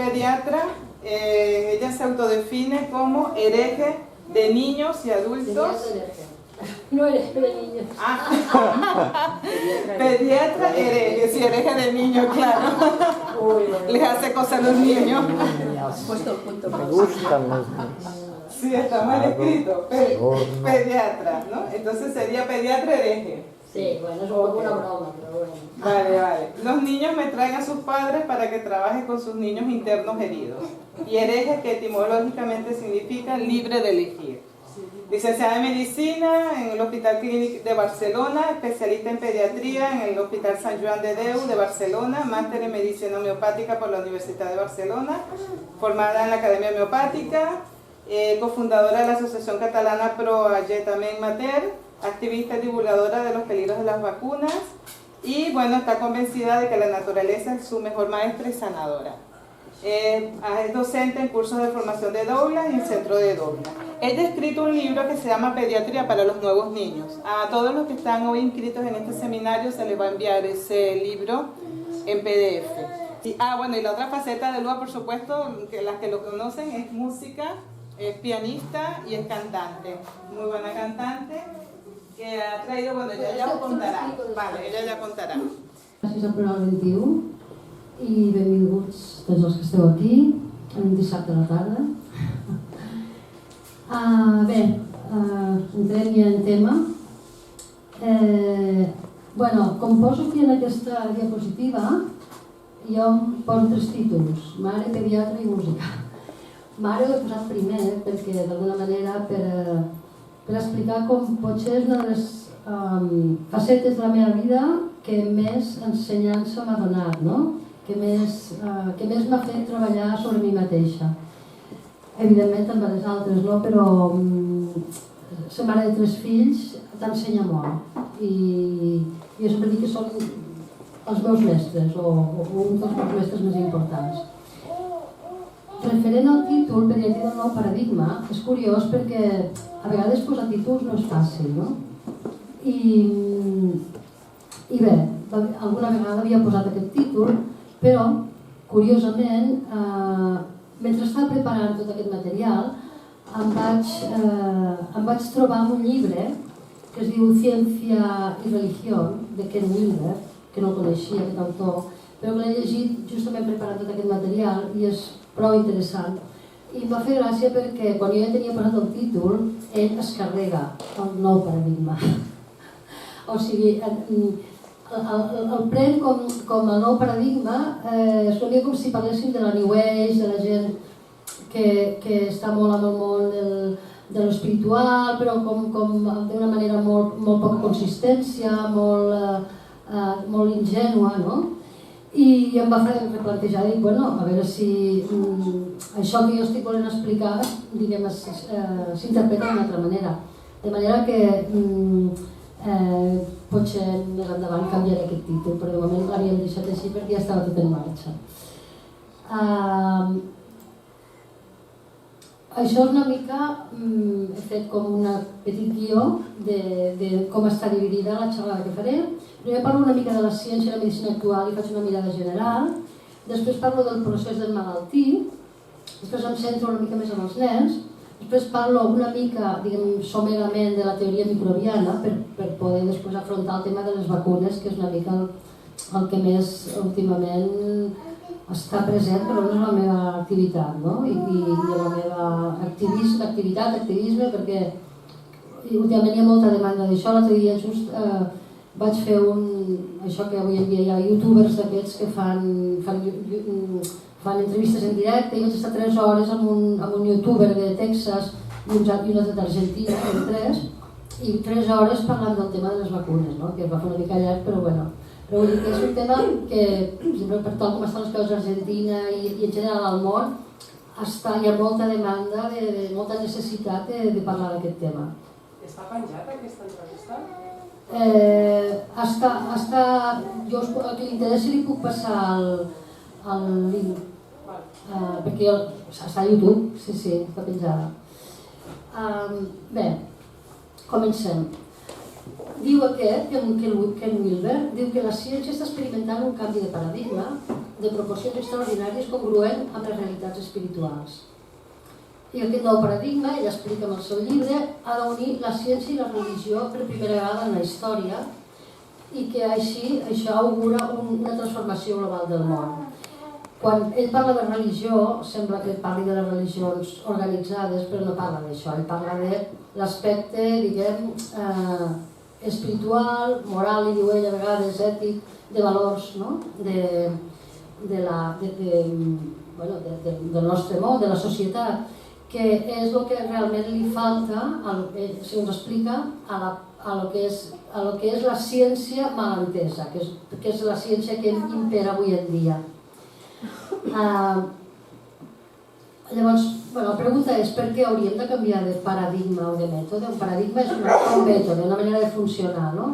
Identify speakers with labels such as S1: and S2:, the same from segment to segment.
S1: pediatra, ella se autodefine como hereje de niños y adultos.
S2: No hereje de niños.
S1: Pediatra hereje, sí, hereje de niños, claro. Les hace cosas a los niños.
S3: Me gustan los niños.
S1: Sí, está mal escrito. Pediatra, ¿no? Entonces sería pediatra hereje.
S2: Sí, bueno, es un poco una broma, pero bueno.
S1: Vale. Los niños me traen a sus padres para que trabaje con sus niños internos heridos. Y hereje, que etimológicamente significa libre de elegir. Licenciada en Medicina en el Hospital Clínic de Barcelona, especialista en Pediatría en el Hospital Sant Joan de Déu de Barcelona, máster en Medicina Homeopática por la Universidad de Barcelona, formada en la Academia Homeopática, cofundadora de la Asociación Catalana Pro Alletament Mater, activista y divulgadora de los peligros de las vacunas, y bueno, está convencida de que la naturaleza es su mejor maestra y sanadora. Es docente en cursos de formación de Douglas y en Centro de Douglas. Ella ha escrito un libro que se llama Pediatría para los nuevos niños. A todos los que están hoy inscritos en este seminario se les va a enviar ese libro en PDF. Y la otra faceta de Lua, por supuesto, que las que lo conocen, es música, es pianista y es cantante. Muy buena cantante, que ha traído, bueno, ella ya lo contará. Vale, ella ya contará.
S4: Gràcies al Programa 21 i benvinguts tots els que esteu aquí en un dissabte a la tarda. Entrem ja en tema. Com poso aquí en aquesta diapositiva, jo poso 3 títols: mare, pediatra i música. Mare ho he posat primer perquè d'alguna manera per explicar com potser és una de les facetes de la meva vida que més ensenyança m'ha donat, no? Que més m'ha fet treballar sobre mi mateixa. Evidentment també les altres, no? Però ser mare de 3 fills t'ensenya molt. I jo sempre dic que són els meus mestres, o un dels meus mestres més importants. Referent al títol, Pediatria del nou paradigma, és curiós perquè a vegades posar títols no és fàcil, no? I bé, alguna vegada havia posat aquest títol, però, curiosament, mentre estava preparant tot aquest material, em vaig trobar amb un llibre que es diu Ciència i Religió, de Ken Wilber, que no el coneixia, aquest autor, però que l'he llegit justament preparant tot aquest material i és prou interessant. I em va fer gràcia perquè quan jo ja tenia posat el títol, ell es carrega el nou paradigma. O sigui, el pren com el nou paradigma, és una mica com si parléssim de la New Age, de la gent que està molt en el món de l'espiritual, però d'una manera molt poca consistència, molt ingènua, no? I em va fer replantejar, dic, bueno, a veure si això que jo estic volent explicar, diguem, s'interpreta d'una altra manera. De manera que potser més endavant canviaré aquest títol, però de moment l'havíem deixat així perquè ja estava tot en marxa. Això és una mica, he fet com un petit guió de com està dividida la xerrada que faré. Primer parlo una mica de la ciència i la medicina actual i faig una mirada general. Després parlo del procés del malaltí. Després em centro una mica més en els nens. Després parlo una mica, diguem, somerament de la teoria microbiana per poder després afrontar el tema de les vacunes, que és una mica el que més últimament està present, però no és la meva activitat, no? I la meva activisme, perquè últimament hi ha molta demanda d'això. L'altre dia just vaig fer això que avui en dia hi ha youtubers d'aquests que fan entrevistes en directe, i vaig estar 3 hores amb un youtuber de Texas i un altre d'Argentina, en 3, i 3 hores parlant del tema de les vacunes, no? Que va fer una mica llarg, però bueno. Però vull dir que és un tema que, per exemple, per tal com estan les coses a Argentina i en general al món, hi ha molta demanda, molta necessitat de parlar d'aquest tema.
S5: Està penjat aquesta entrevista?
S4: Jo, a qui li interessi li puc passar el link, perquè està a YouTube, sí, està penjada. Bé, comencem. Diu aquest, Ken Wilber, diu que la ciència està experimentant un canvi de paradigma de proporcions extraordinàries congruent amb les realitats espirituals. I aquest nou paradigma, ell explica en el seu llibre, ha d'unir la ciència i la religió per primera vegada en la història i que així això augura una transformació global del món. Quan ell parla de religió, sembla que parli de les religions organitzades, però no parla d'això. Ell parla de l'aspecte, diguem, espiritual, moral, i diu ell a vegades, ètic, de valors, no? Del nostre món, de la societat, que és el que realment li falta, si ens explica, a lo que és la ciència mal entesa, que és la ciència que impera avui en dia. Llavors, la pregunta és per què hauríem de canviar de paradigma o de mètode? Un paradigma és un mètode, una manera de funcionar, no?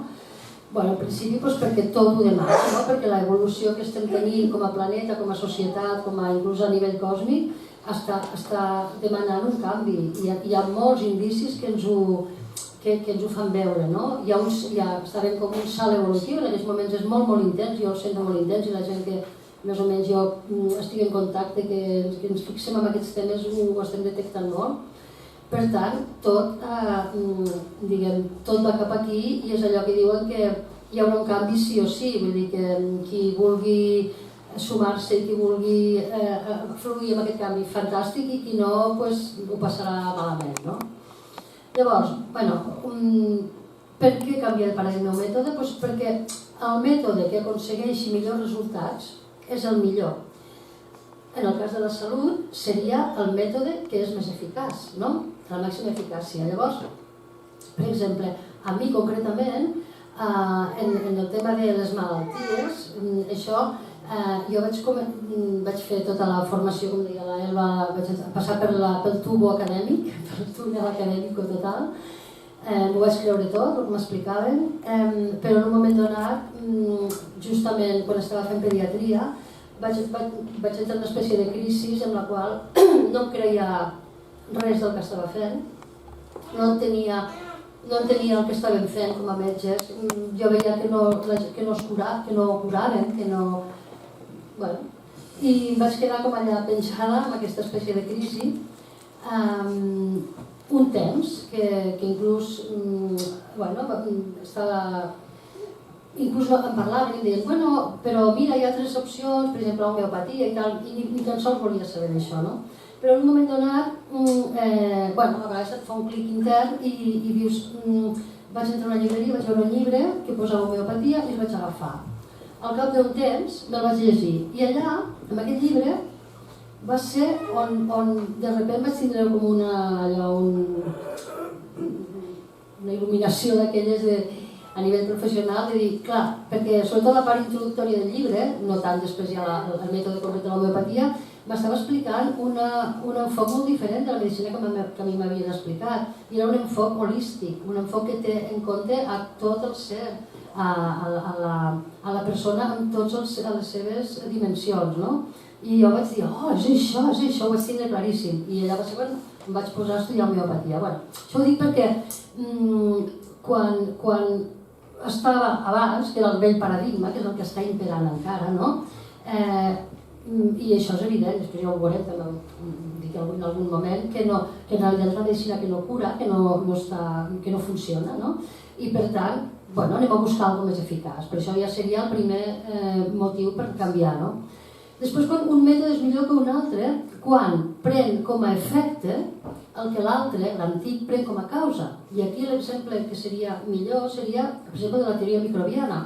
S4: Al principi perquè tot ho demana, perquè l'evolució que estem tenint com a planeta, com a societat, inclús a nivell còsmic, està demanant un canvi. Hi ha molts indicis que ens ho fan veure, no? Estarem com un salt evolutiu, en aquests moments és molt, molt intens, jo ho sento molt intens, i la gent que més o menys jo estic en contacte, que ens fixem en aquests temes, ho estem detectant molt. Per tant, tot va cap aquí i és allò que diuen que hi haurà un canvi sí o sí, vull dir que qui vulgui sumar-se i qui vulgui fluir amb aquest canvi fantàstic i qui no ho passarà malament, no? Llavors, per què canviar de paradigma o mètode? Perquè el mètode que aconsegueixi millors resultats és el millor. En el cas de la salut seria el mètode que és més eficaç, no? La màxima eficàcia. Llavors, per exemple, a mi concretament, en el tema de les malalties, això, jo vaig fer tota la formació, com deia l'Elba, vaig passar pel tubo acadèmic, pel túnel acadèmic total, m'ho vaig creure tot, el que m'explicaven, però en un moment donat, justament quan estava fent pediatria, vaig entrar en una espècie de crisi en la qual no em creia res del que estava fent, no entenia el que estaven fent com a metges, jo veia que no curaven, i em vaig quedar com allà penjada en aquesta espècie de crisi un temps que inclús inclús em parlaven i em deien, però mira, hi ha altres opcions, per exemple l'homeopatia i tal, i ni tan sols volia saber d'això, no? Però en un moment donat, a vegades et fa un clic intern i dius, vaig entrar a una llibreria, vaig veure un llibre que posava homeopatia i el vaig agafar. Al cap d'un temps me'l vaig llegir i allà, en aquest llibre, va ser on de sobte vaig tindre com una il·luminació d'aquelles a nivell professional, de dir, clar, perquè sobretot la part introductòria del llibre, no tant després ja el mètode concret de l'homeopatia, m'estava explicant un enfoc molt diferent de la medicina que a mi m'havien explicat. I era un enfoc holístic, un enfoc que té en compte a tot el ser, a la persona en totes les seves dimensions, no? I jo vaig dir, és això, ho vaig tindre claríssim. I allà va ser quan em vaig posar a estudiar homeopatia. Això ho dic perquè quan estava abans, que era el vell paradigma, que és el que està imperant encara, no? I això és evident, després ja ho veurem també en algun moment, que en realitat és una medicina que no cura, que no funciona, no? I per tant, anem a buscar alguna més eficaç, per això ja seria el primer motiu per canviar, no? Després, quan un mètode és millor que un altre, quan pren com a efecte el que l'altre, l'antic, pren com a causa. I aquí l'exemple que seria millor seria, per exemple, de la teoria microbiana.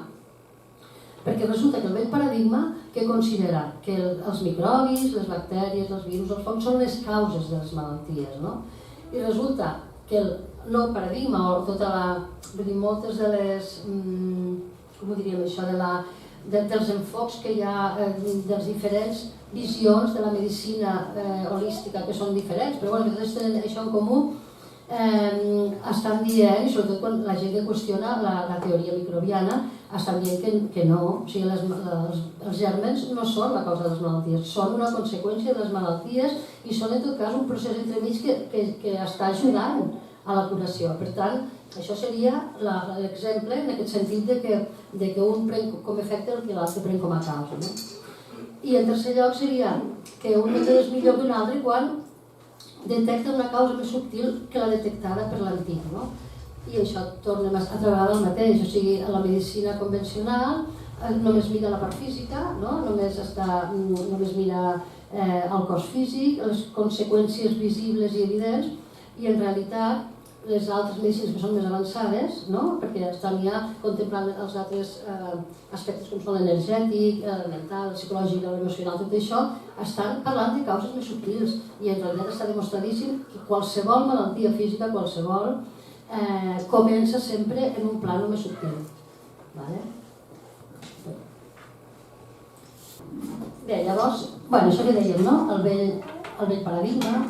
S4: Perquè resulta que el vell paradigma que considera que els microbis, les bactèries, els virus, els fongs són les causes de les malalties, no? I resulta que el nou paradigma, o moltes de les, com ho diríem això, dels enfocs que hi ha, de les diferents visions de la medicina holística, que són diferents, però que totes tenen això en comú, estan dient, i sobretot quan la gent que qüestiona la teoria microbiana, estan dient que no, o sigui, els gèrmens no són la causa de les malalties, són una conseqüència de les malalties i són en tot cas un procés entremig que està ajudant a la curació. Per tant, això seria l'exemple en aquest sentit de que un pren com a efecte el que l'altre pren com a causa. I en tercer lloc seria que un metge és millor que un altre quan detecta una causa més subtil que la detectada per l'antic, no? I això tornem altra vegada al mateix, o sigui, a la medicina convencional només mira la part física, no? Només mira el cos físic, les conseqüències visibles i evidents, i en realitat les altres medicines que són més avançades, no? Perquè estan ja contemplant els altres aspectes com són l'energètic, el mental, el psicològic, l'emocional, tot això, estan parlant de causes més subtils i en realitat està demostradíssim que qualsevol malaltia física, qualsevol, comença sempre en un plano més subtil. Vale? Bé, llavors, això que dèiem, no? El vell paradigma,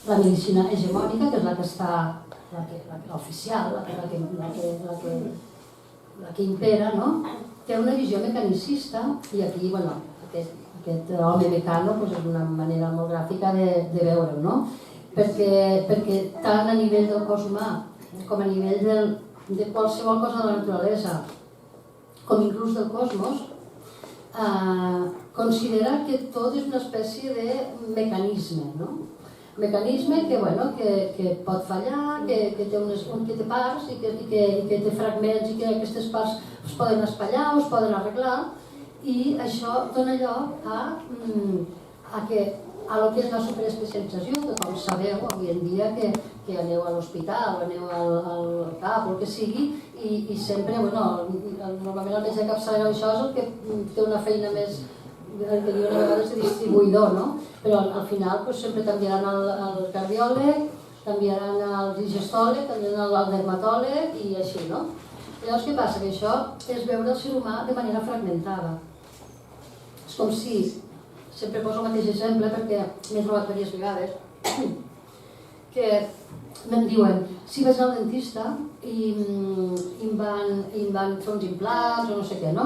S4: la medicina hegemònica, que és la que està l'oficial, la que impera, no? Té una visió mecanicista i aquí, aquest home mecano és una manera molt gràfica de veure-ho, no? Perquè tant a nivell del cos humà com a nivell de qualsevol cosa de la naturalesa, com inclús del cosmos, considera que tot és una espècie de mecanisme, no? Mecanisme que pot fallar, que té parts i que té fragments i que aquestes parts es poden espatllar o es poden arreglar, i això dona lloc a lo que és la superespecialització. Tothom sabeu avui en dia que aneu a l'hospital o aneu al CAP o el que sigui i sempre, normalment el metge de capçalera això és el que té una feina més, que diuen a vegades de distribuïdor, no? Però al final sempre t'enviaran al cardiòleg, t'enviaran al digestòleg, t'enviaran al dermatòleg i així, no? Llavors què passa? Que això és veure el ser humà de manera fragmentada. És com si, sempre poso el mateix exemple perquè m'he trobat diverses vegades, que em diuen, si vaig al dentista i em van fer uns implants o no sé què, no?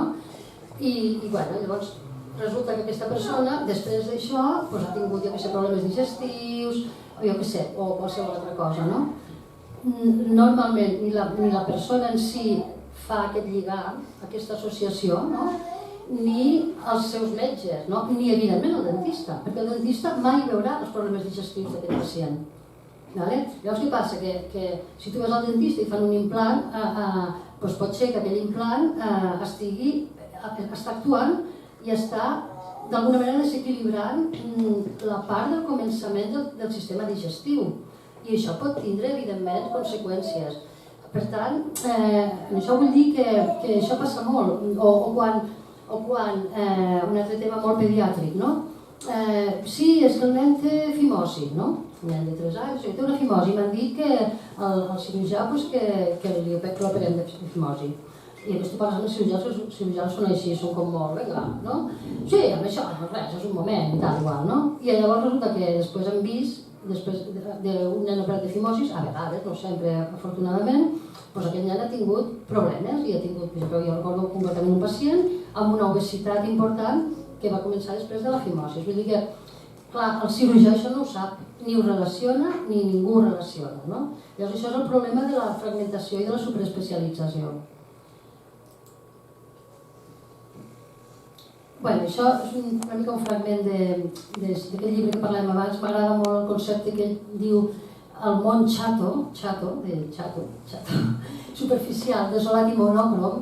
S4: I llavors resulta que aquesta persona, després d'això, ha tingut, problemes digestius, o qualsevol altra cosa, no? Normalment, ni la persona en si fa aquest lligam, aquesta associació, no? Ni els seus metges, no? Ni evidentment el dentista, perquè el dentista mai veurà els problemes digestius d'aquest pacient. Llavors què passa? Que si tu vas al dentista i fan un implant, pot ser que aquell implant està actuant i està d'alguna manera desequilibrant la part del començament del sistema digestiu, i això pot tindre evidentment conseqüències. Per tant, això vull dir que això passa molt, o quan un altre tema molt pediàtric, no? Sí, és que el nen té fimosi, no? Un nen de 3 anys té una fimosi, m'han dit que el cirurgià que l'operem de fimosi. I després tu parles amb els cirurgians són així, són com molt, vinga, no? Sí, amb això, res, és un moment i tal, igual, no? I llavors resulta que després hem vist, després d'un nen operat de fimosis, a vegades, no sempre afortunadament, doncs aquest nen ha tingut problemes i ha tingut, per exemple, jo recordo concretament un pacient amb una obesitat important que va començar després de la fimosis. Vull dir que, clar, el cirurgià això no ho sap, ni ho relaciona ni ningú ho relaciona, no? Llavors això és el problema de la fragmentació i de la superespecialització. Això és una mica un fragment d'aquest llibre que parlàvem abans. M'agrada molt el concepte que ell diu el món xato, superficial, desolat i monòcrom,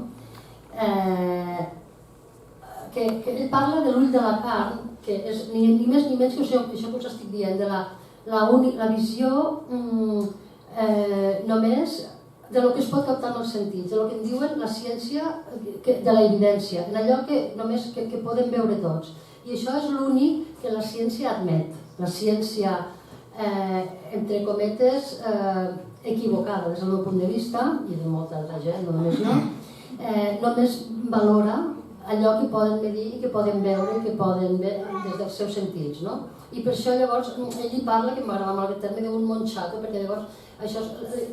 S4: que ell parla de l'ull de la carn, que és ni més ni menys que això que us estic dient, de la visió només de lo que es pot captar amb els sentits, de lo que en diuen la ciència de la evidència, en allò que només que podem veure tots. I això és l'únic que la ciència admet. La ciència, entre cometes, equivocada des del meu punt de vista, i de molta altra gent, no només jo, només valora allò que poden medir i que poden veure i que poden veure des dels seus sentits, no? I per això llavors ell hi parla, que m'agrada molt aquest terme, d'un món xato, perquè llavors això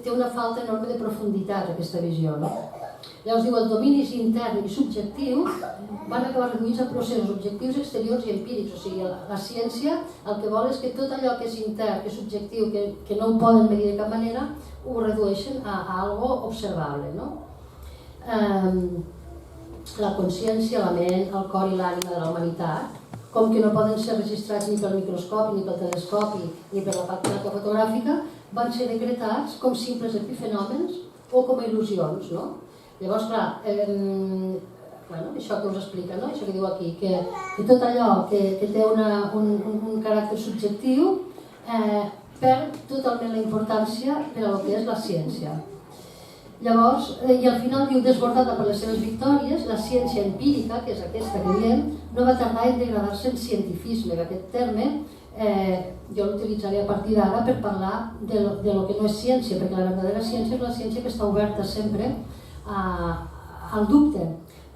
S4: té una falta enorme de profunditat, aquesta visió, no? Llavors diu, els dominis intern i subjectiu van acabar reduïts a processos objectius, exteriors i empírics. O sigui, la ciència el que vol és que tot allò que és intern, que és subjectiu, que no ho poden medir de cap manera, ho redueixen a algo observable, no? la consciència, la ment, el cor i l'ànima de la humanitat, com que no poden ser registrats ni pel microscopi, ni pel telescopi, ni per la pàgina fotogràfica, van ser decretats com simples epifenòmens o com a il·lusions, no? Llavors, clar, això que us explica, no? Això que diu aquí, que tot allò que té un caràcter subjectiu perd totalment la importància per a lo que és la ciència. Llavors, i al final diu, desbordada per les seves victòries, la ciència empírica, que és aquesta que diem, no va tardar en degradar-se en cientifisme, que aquest terme jo l'utilitzaré a partir d'ara per parlar de lo que no és ciència, perquè la verdadera ciència és la ciència que està oberta sempre al dubte.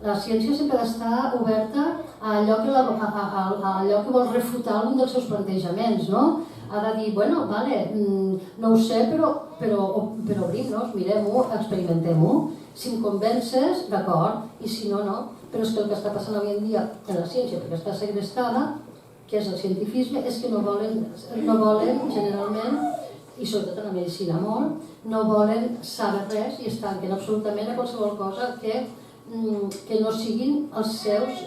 S4: La ciència sempre ha d'estar oberta a allò que vol refutar algun dels seus plantejaments, no? Ha de dir, bueno, vale, no ho sé, però obrim-nos, mirem-ho, experimentem-ho. Si em convences, d'acord, i si no, no. Però és que el que està passant avui en dia en la ciència, perquè està segrestada, que és el cientifisme, és que no volen generalment, i sobretot en la medicina molt, no volen saber res i es tanquen absolutament a qualsevol cosa que no siguin els seus,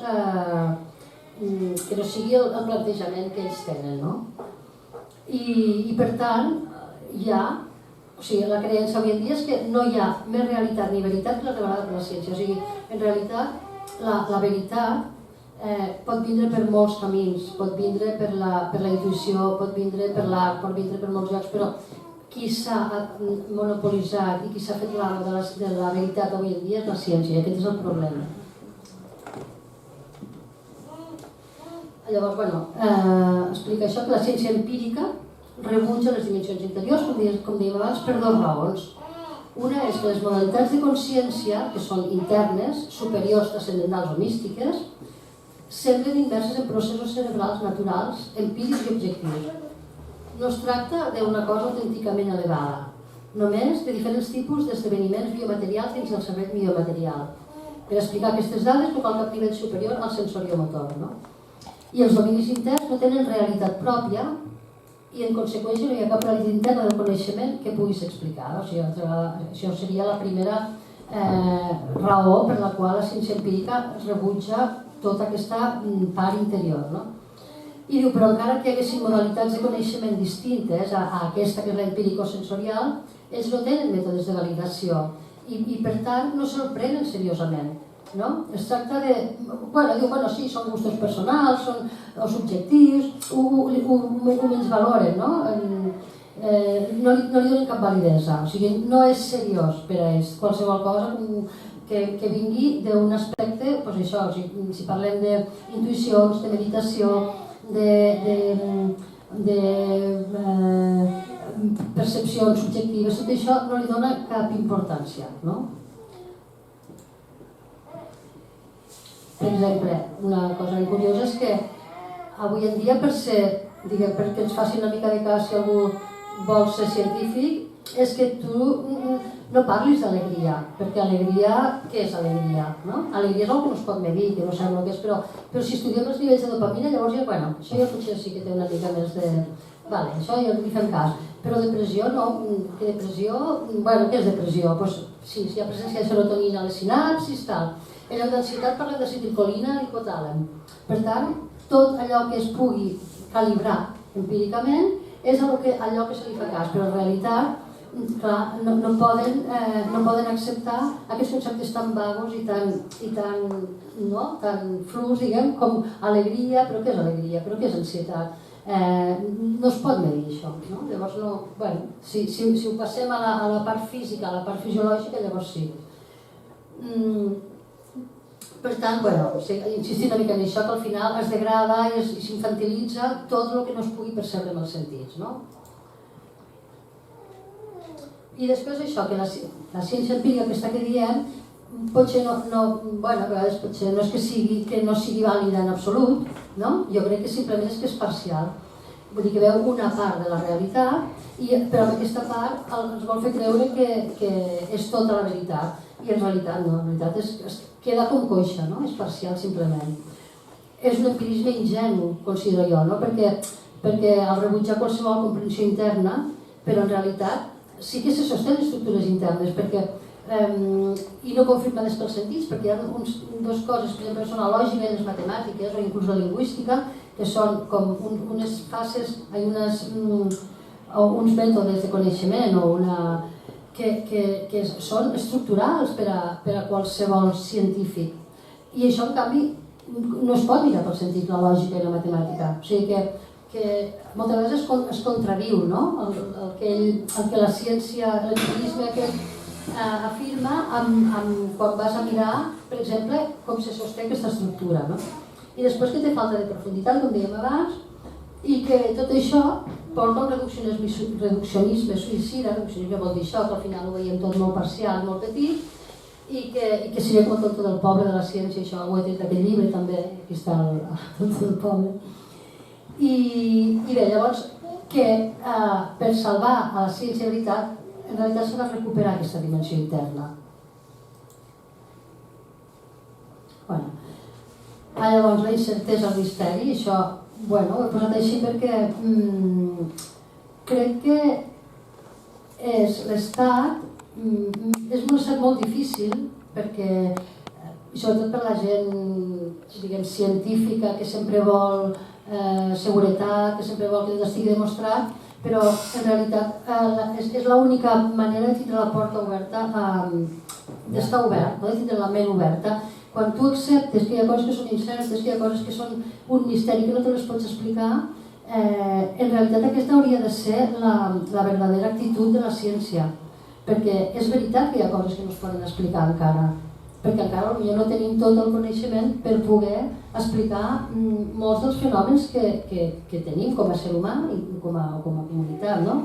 S4: que no sigui el plantejament que ells tenen, no? I per tant, la creença avui en dia és que no hi ha més realitat ni veritat que la revelada per la ciència. O sigui, en realitat, la veritat pot vindre per molts camins, pot vindre per la intuïció, pot vindre per l'art, pot vindre per molts llocs, però qui s'ha monopolitzat i qui s'ha fet l'amo de la veritat avui en dia és la ciència, i aquest és el problema. Llavors, explica això, que la ciència empírica rebutja les dimensions interiors, com dèiem abans, per dues raons. Una és que les modalitats de consciència, que són internes, superiors, transcendentals o místiques, semblen immerses en processos cerebrals naturals, empírics i objectius. No es tracta d'una cosa autènticament elevada, només de diferents tipus d'esdeveniments biomaterials dins del cervell biomaterial. Per explicar aquestes dades no cal cap nivell superior al sensoriomotor, no? I els dominis interns no tenen realitat pròpia i en conseqüència no hi ha cap realitat interna del coneixement que puguis explicar. O sigui, això seria la primera raó per la qual la ciència empírica rebutja tota aquesta part interior, no? I diu, però encara que hi haguessin modalitats de coneixement distintes a aquesta que és l'empírico-sensorial, ells no tenen mètodes de validació i per tant no se'l prenen seriosament. No? Es tracta de... Diu, sí, són gustos personals, són subjectius, ho menys valoren, no? No li donen cap validesa, o sigui, no és seriós per a ells qualsevol cosa que vingui d'un aspecte, doncs això, si parlem d'intuïcions, de meditació, de percepcions subjectives, tot això no li dona cap importància, no? Per exemple, una cosa curiosa és que avui en dia perquè ens faci una mica de cas si algú vol ser científic, és que tu no parlis d'alegria, perquè alegria, què és alegria? Alegria és el que no es pot medir, que no sabem el que és, però si estudiem els nivells de dopamina, llavors això ja potser sí que té una mica més de... Vale, això ja li fem cas, però depressió no, que depressió... Què és depressió? Doncs sí, si hi ha presència de serotonina a les sinapsis, tal. En lloc d'ansietat parlem d'acetilcolina i l'hipotàlem. Per tant, tot allò que es pugui calibrar empíricament és allò que se li fa cas, però en realitat no poden acceptar aquests conceptes tan vagos i tan flus, diguem, com alegria, però què és alegria, però què és ansietat? No es pot medir això, no? Llavors, si ho passem a la part física, a la part fisiològica, llavors sí. Per tant, insistir una mica en això, que al final es degrada i s'infantilitza tot el que no es pugui percebre amb els sentits, no? I després això, que la ciència empírica aquesta que diem, potser a vegades potser no és que no sigui vàlida en absolut, no? Jo crec que simplement és que és parcial. Vull dir que veu una part de la realitat, però aquesta part ens vol fer creure que és tota la veritat. I en realitat no, en realitat queda com coixa, no? És parcial simplement. És un empirisme ingenu, considero jo, no? Perquè al rebutjar qualsevol comprensió interna, però en realitat sí que se sostenen estructures internes, perquè i no confirmades pels sentits, perquè hi ha dues coses, per exemple, són la lògica i les matemàtiques, o inclús la lingüística, que són com unes fases, uns mètodes de coneixement que són estructurals per a qualsevol científic. I això, en canvi, no es pot mirar pel sentit, la lògica i la matemàtica. O sigui que moltes vegades es contradiu, no? El que la ciència, l'empirisme afirma quan vas a mirar, per exemple, com se sosté aquesta estructura, no? I després que té falta de profunditat, com dèiem abans, i que tot això porta un reduccionisme suïcida. Reduccionisme vol dir això, que al final ho veiem tot molt parcial, molt petit, i que seria com el tonto del pobre de la ciència, això ho he tret d'aquest llibre també, aquí està el tonto del pobre. I bé, llavors, que per salvar a la ciència de veritat, en realitat s'ha de recuperar aquesta dimensió interna. Bueno, llavors la incertesa, el misteri, això, bueno, ho he posat així perquè crec que és l'estat, és un estat molt difícil perquè, sobretot per la gent, diguem, científica que sempre vol seguretat, que sempre vol que tot estigui demostrat, però en realitat és l'única manera de tindre la porta oberta, d'estar obert, no? De tindre la ment oberta. Quan tu acceptes que hi ha coses que són incertes, que hi ha coses que són un misteri que no te les pots explicar, en realitat aquesta hauria de ser la verdadera actitud de la ciència. Perquè és veritat que hi ha coses que no es poden explicar encara, perquè encara potser no tenim tot el coneixement per poder explicar molts dels fenòmens que tenim com a ser humà i com a comunitat, no?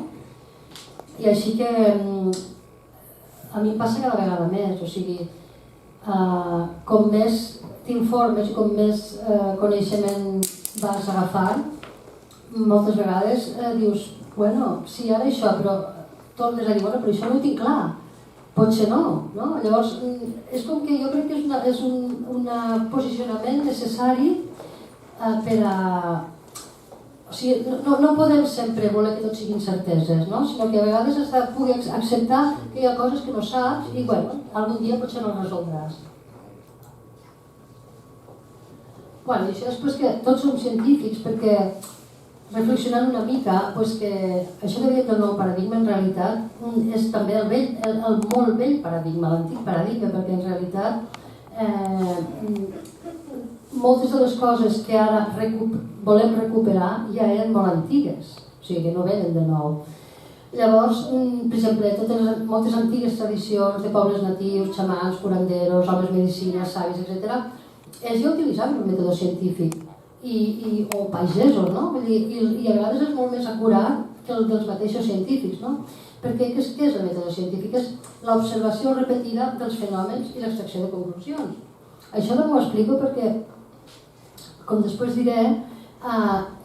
S4: I així que a mi em passa cada vegada més, o sigui, com més t'informes i com més coneixement vas agafant, moltes vegades dius, bueno, sí, ara això, però tornes a dir, bueno, però això no ho tinc clar, potser no, no? Llavors, és com que jo crec que és un posicionament necessari per a... O sigui, no podem sempre voler que tot siguin certeses, no? Sinó que a vegades has de poder acceptar que hi ha coses que no saps i, bueno, algun dia potser no les resoldràs. Bueno, i això després que tots som científics, perquè reflexionant una mica, doncs que això que dèiem del nou paradigma en realitat és també el molt vell paradigma, l'antic paradigma, perquè en realitat moltes de les coses que ara volem recuperar ja eren molt antigues, o sigui que no venen de nou. Llavors, per exemple, moltes antigues tradicions de pobles natius, xamans, curanderos, homes medicines, savis, etc., ells ja utilitzaven un mètode científic. O pagesos, no? I a vegades és molt més acurat que el dels mateixos científics, no? Perquè què és el mètode científic? És l'observació repetida dels fenòmens i l'extracció de conclusions. Això no m'ho explico perquè, com després diré,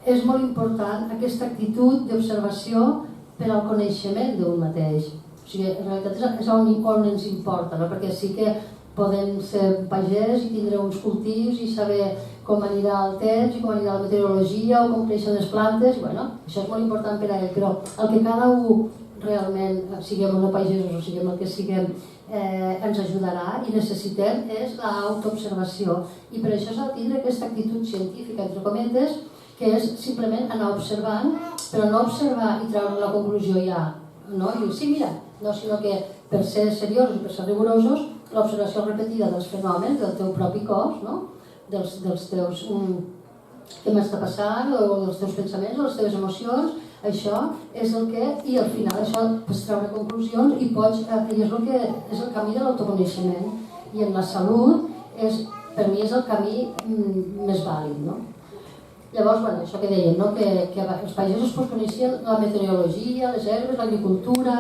S4: és molt important aquesta actitud d'observació per al coneixement d'un mateix. O sigui, en realitat és on ens importa, no? Perquè sí que podem ser pagès i tindre uns cultius i saber com anirà el temps i com anirà la meteorologia o com creixen les plantes, i bueno, això és molt important per a ell, però el que cada un realment, siguem no pagesos o siguem el que siguem, ens ajudarà i necessitem és l'autoobservació. I per això s'ha de tindre aquesta actitud científica, entre cometes, que és simplement anar observant, però no observar i treure la conclusió ja, no? I dir, sí, mira, no, sinó que per ser seriosos i per ser rigorosos, l'observació repetida dels fenòmens del teu propi cos, no? Dels teus... què m'està passant, o dels teus pensaments, o les teves emocions, això és el que... I al final això pots treure conclusions i pots... I és el que és el camí de l'autoconeixement. I en la salut, per mi és el camí més vàlid, no? Llavors, bueno, això que dèiem, no? Que els pagesos coneixien la meteorologia, les herbes, l'agricultura,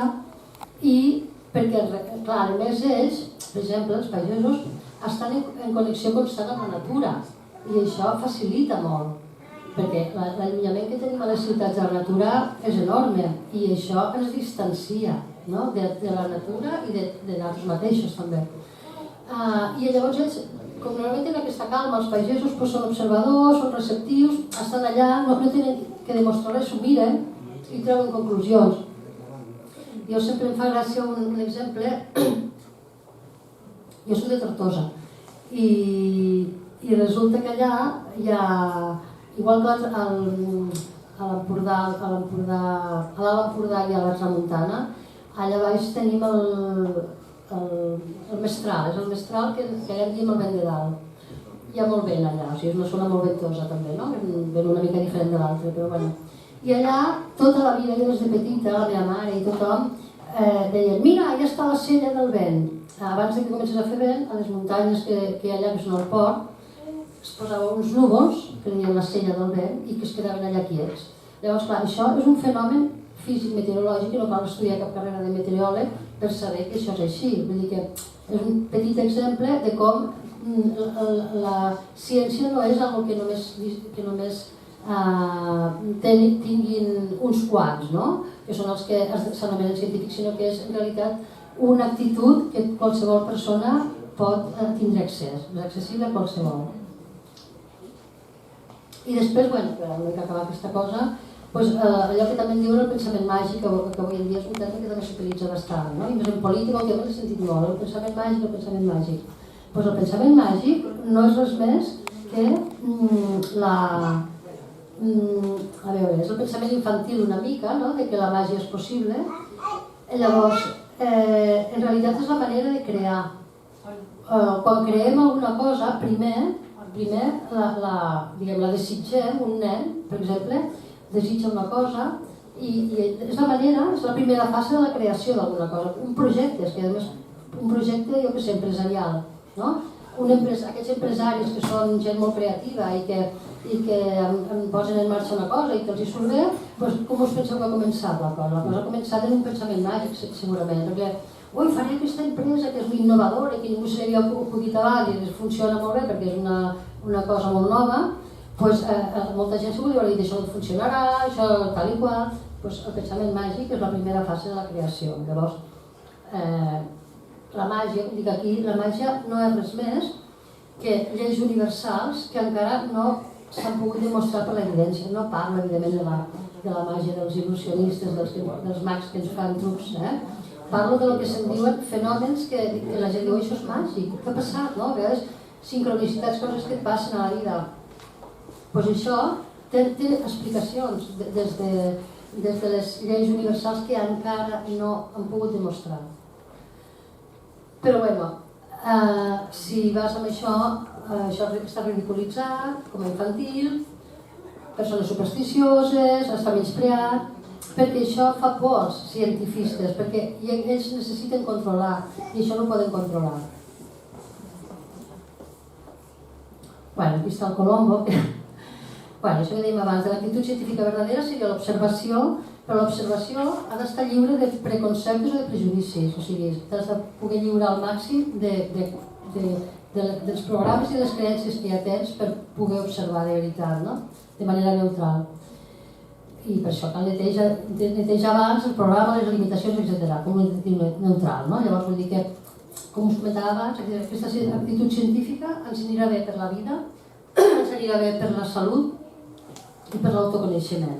S4: i perquè, clar, a més ells, per exemple, els pagesos estan en connexió constant amb la natura i això facilita molt perquè l'allunyament que tenim a les ciutats de la natura és enorme i això ens distancia, no? de la natura i de nosaltres mateixos també. I llavors ells, com normalment tenen aquesta calma, els pagesos són observadors, són receptius, estan allà, no tenen que demostrar res, s'ho miren i treuen conclusions. Jo sempre em fa gràcia un exemple Jo soc de Tortosa. I resulta que allà hi ha, igual que a l'Empordà i a la Tramuntana, allà baix tenim el mestral, és el mestral que allà en diem el vent de dalt. Hi ha molt vent allà, o sigui, és una zona molt ventosa també, no? Vent una mica diferent de l'altre, però bueno. I allà, tota la vida, jo des de petita, la meva mare i tothom, deien, mira, allà està la sella del vent. Abans que comences a fer vent, a les muntanyes que hi ha allà, que són al port, es posaven uns núvols, que deien la sella del vent, i que es quedaven allà quiets. Llavors, clar, això és un fenomen físic meteorològic, que no cal estudiar cap carrera de meteoròleg per saber que això és així. Vull dir que és un petit exemple de com la ciència no és algo que només tinguin uns quants, no? Que són els que s'anomenen científics, sinó que és en realitat una actitud que qualsevol persona pot tindre accés, és accessible a qualsevol. I després, bueno, per una mica acabar aquesta cosa, pues, allò que també en diuen el pensament màgic, que avui en dia és un terme que també s'utilitza bastant, no? I més en política últimament l'he sentit molt, el pensament màgic. Pues el pensament màgic no és res més que és el pensament infantil una mica, no? De que la màgia és possible. Llavors, en realitat és la manera de crear. Quan creem alguna cosa, primer la desitgem, un nen, per exemple, desitja una cosa i és la manera, és la primera fase de la creació d'alguna cosa. Un projecte, és que a més, un projecte, jo que sé, empresarial, no? Aquests empresaris que són gent molt creativa i que posen en marxa una cosa i que els hi surt bé, doncs com us penseu que ha començat la cosa? La cosa ha començat en un pensament màgic, segurament, perquè faré aquesta empresa que és molt innovadora i que ningú se l'havia acudit abans i funciona molt bé perquè és una cosa molt nova, doncs molta gent segur li dit això no funcionarà, això tal i qual. Doncs el pensament màgic és la primera fase de la creació. Llavors, la màgia, dic aquí, la màgia no és res més que lleis universals que encara no s'han pogut demostrar per l'evidència. No parlo, evidentment, de la màgia dels il·lusionistes, dels mags que ens fan trucs, Parlo del que se'n diuen fenòmens que la gent diu això és màgic, què ha passat, no? A vegades sincronicitats, coses que et passen a la vida. Doncs això té explicacions des de les lleis universals que encara no han pogut demostrar. Però bueno, si vas amb això està ridiculitzat, com a infantil, persones supersticioses, està menyspreat, perquè això fa por als cientifistes, perquè ells necessiten controlar i això no ho poden controlar. Bueno, aquí està el Colombo. Això que dèiem abans, de l'actitud científica verdadera seria l'observació, però l'observació ha d'estar lliure de preconceptes o de prejudicis, o sigui, has de poder lliurar al màxim dels programes i de les creences que ja tens per poder observar de veritat, no? De manera neutral. I per això cal netejar abans el programa, les limitacions, etc. Com un neutral, no? Llavors vull dir que, com us comentava abans, aquesta actitud científica ens anirà bé per la vida, ens anirà bé per la salut i per l'autoconeixement.